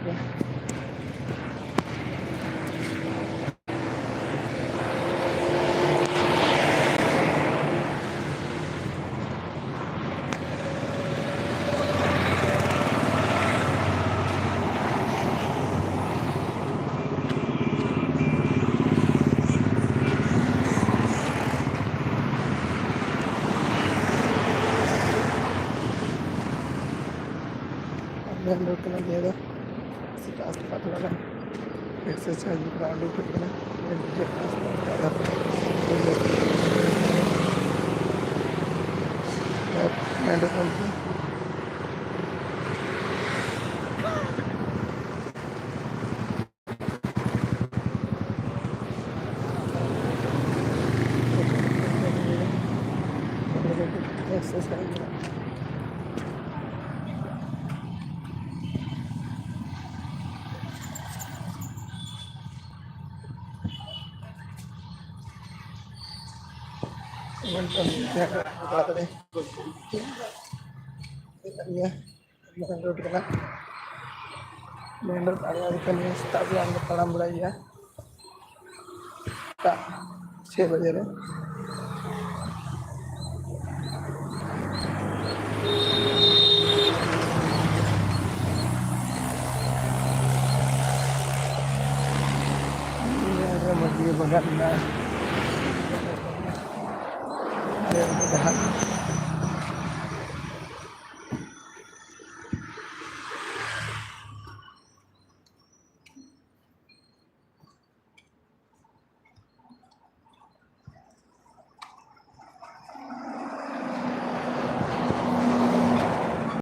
पे। Main road पे लग जाएगा टास्क पता लगा एक्सरसाइज ग्राउंड पे एक्सरसाइज मेन रोड के ना मेन रोड आगे ताकि हमने पड़ा बुढ़ाइया 6 बजे रहे मछली बगाना